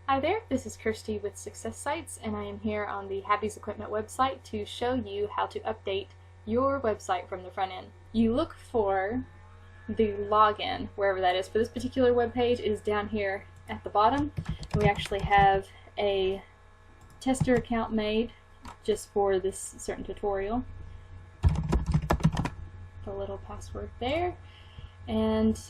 Hi there, this is Kirsty with Success Sites, and I am here on the Happy's Equipment website to show you how to update your website from the front end. You look for the login, wherever that is. For this particular web page, it is down here at the bottom. We actually have a tester account made just for this certain tutorial. A little password there, and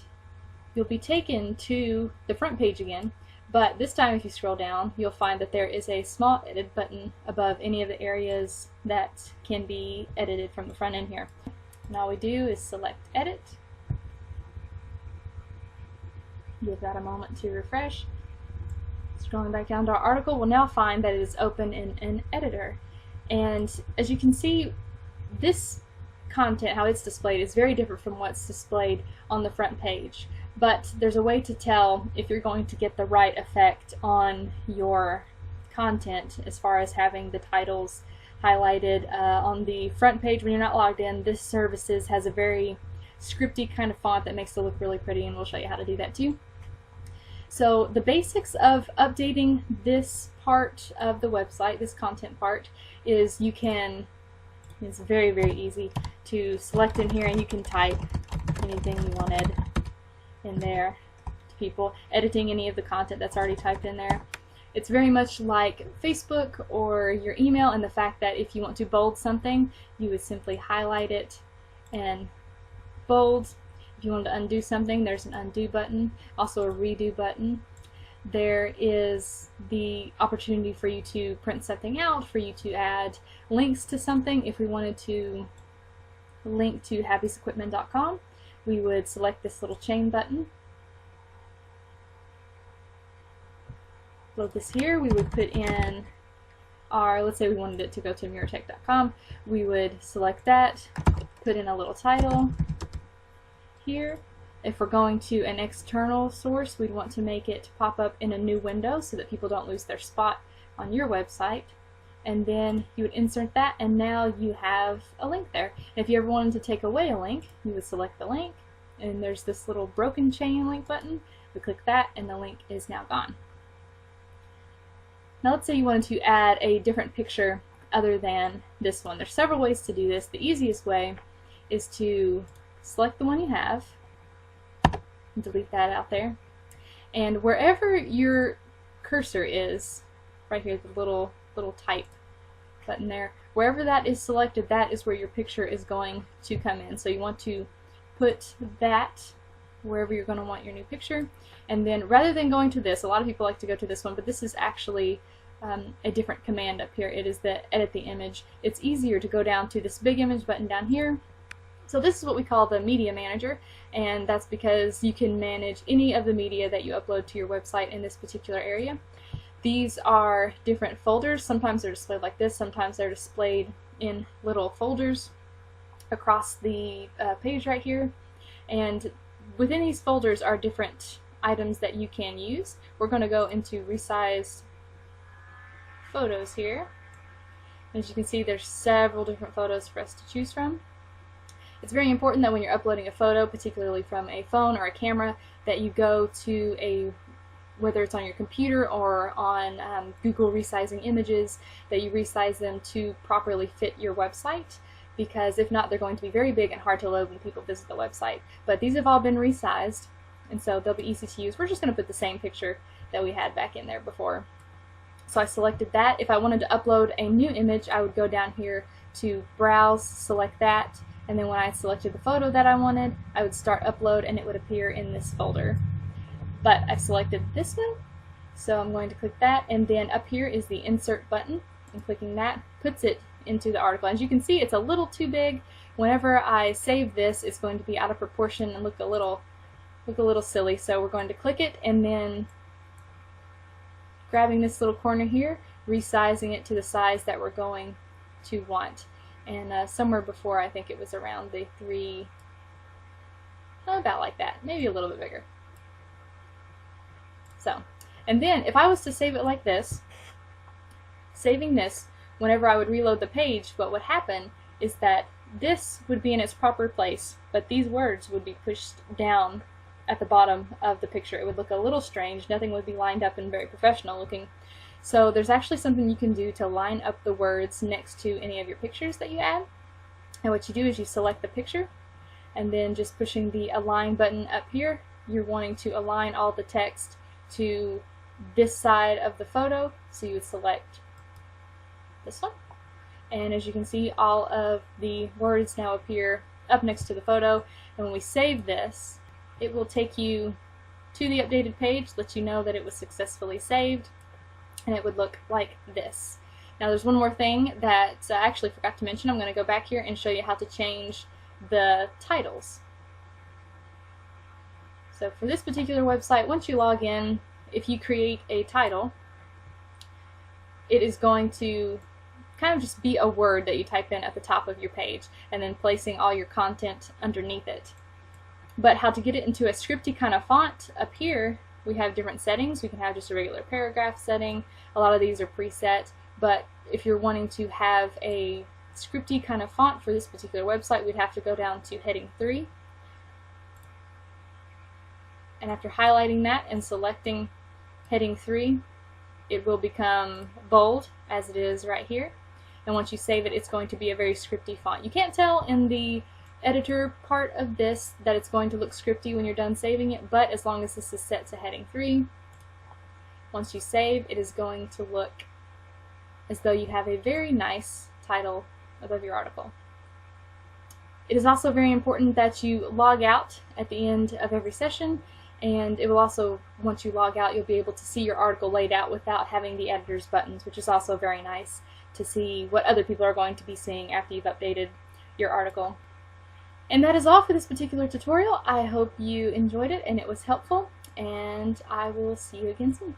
you'll be taken to the front page again. But this time, if you scroll down, you'll find that there is a small edit button above any of the areas that can be edited from the front end here. And all we do is select Edit. Give that a moment to refresh. Scrolling back down to our article, we'll now find that it is open in an editor. And as you can see, this content, how it's displayed, is very different from what's displayed on the front page. But there's a way to tell if you're going to get the right effect on your content as far as having the titles highlighted on the front page when you're not logged in. This Services has a very scripty kind of font that makes it look really pretty, and we'll show you how to do that too. So the basics of updating this part of the website, this content part, is it's very, very easy to select in here, and you can type anything you wanted in there to people, editing any of the content that's already typed in there. It's very much like Facebook or your email in the fact that if you want to bold something, you would simply highlight it and bold. If you want to undo something, there's an undo button, also a redo button. There is the opportunity for you to print something out, for you to add links to something. If we wanted to link to happysequipment.com, we would select this little chain button. Load this here. We would put in our, let's say we wanted it to go to mirrortech.com. We would select that, put in a little title here. If we're going to an external source, we'd want to make it pop up in a new window so that people don't lose their spot on your website. And then you would insert that, and now you have a link there. If you ever wanted to take away a link, you would select the link, and there's this little broken chain link button. We click that, and the link is now gone. Now let's say you wanted to add a different picture other than this one. There's several ways to do this. The easiest way is to select the one you have, and delete that out there, and wherever your cursor is, right here, the little type button there, wherever that is selected, that is where your picture is going to come in. So you want to put that wherever you're going to want your new picture, and then rather than going to this, a lot of people like to go to this one, but this is actually a different command up here. It is the edit the image. It's easier to go down to this big image button down here. So this is what we call the media manager, and that's because you can manage any of the media that you upload to your website in this particular area. These are different folders. Sometimes they're displayed like this, sometimes they're displayed in little folders across the page right here. And within these folders are different items that you can use. We're going to go into resized photos here. As you can see, there's several different photos for us to choose from. It's very important that when you're uploading a photo, particularly from a phone or a camera, that you go to whether it's on your computer or on Google Resizing Images, that you resize them to properly fit your website, because if not, they're going to be very big and hard to load when people visit the website. But these have all been resized, and so they'll be easy to use. We're just going to put the same picture that we had back in there before. So I selected that. If I wanted to upload a new image, I would go down here to Browse, select that, and then when I selected the photo that I wanted, I would start upload, and it would appear in this folder. But I've selected this one, so I'm going to click that, and then up here is the insert button, and clicking that puts it into the article. As you can see, it's a little too big. Whenever I save this, it's going to be out of proportion and look a little silly. So we're going to click it, and then grabbing this little corner here, resizing it to the size that we're going to want. And somewhere before, I think it was around the 3, about like that, maybe a little bit bigger. So, and then if I was to save it like this, saving this, whenever I would reload the page, what would happen is that this would be in its proper place, but these words would be pushed down at the bottom of the picture. It would look a little strange. Nothing would be lined up and very professional looking. So there's actually something you can do to line up the words next to any of your pictures that you add. And what you do is you select the picture, and then just pushing the align button up here, you're wanting to align all the text to this side of the photo. So you would select this one. And as you can see, all of the words now appear up next to the photo. And when we save this, it will take you to the updated page, let you know that it was successfully saved, and it would look like this. Now there's one more thing that I actually forgot to mention. I'm going to go back here and show you how to change the titles. So for this particular website, once you log in, if you create a title, it is going to kind of just be a word that you type in at the top of your page, and then placing all your content underneath it. But how to get it into a scripty kind of font, up here we have different settings. We can have just a regular paragraph setting. A lot of these are preset, but if you're wanting to have a scripty kind of font for this particular website, we'd have to go down to heading 3. And after highlighting that and selecting heading 3, it will become bold, as it is right here. And once you save it, it's going to be a very scripty font. You can't tell in the editor part of this that it's going to look scripty when you're done saving it, but as long as this is set to heading 3, once you save, it is going to look as though you have a very nice title above your article. It is also very important that you log out at the end of every session, and it will also, once you log out, you'll be able to see your article laid out without having the editor's buttons, which is also very nice to see what other people are going to be seeing after you've updated your article. And that is all for this particular tutorial. I hope you enjoyed it and it was helpful, and I will see you again soon.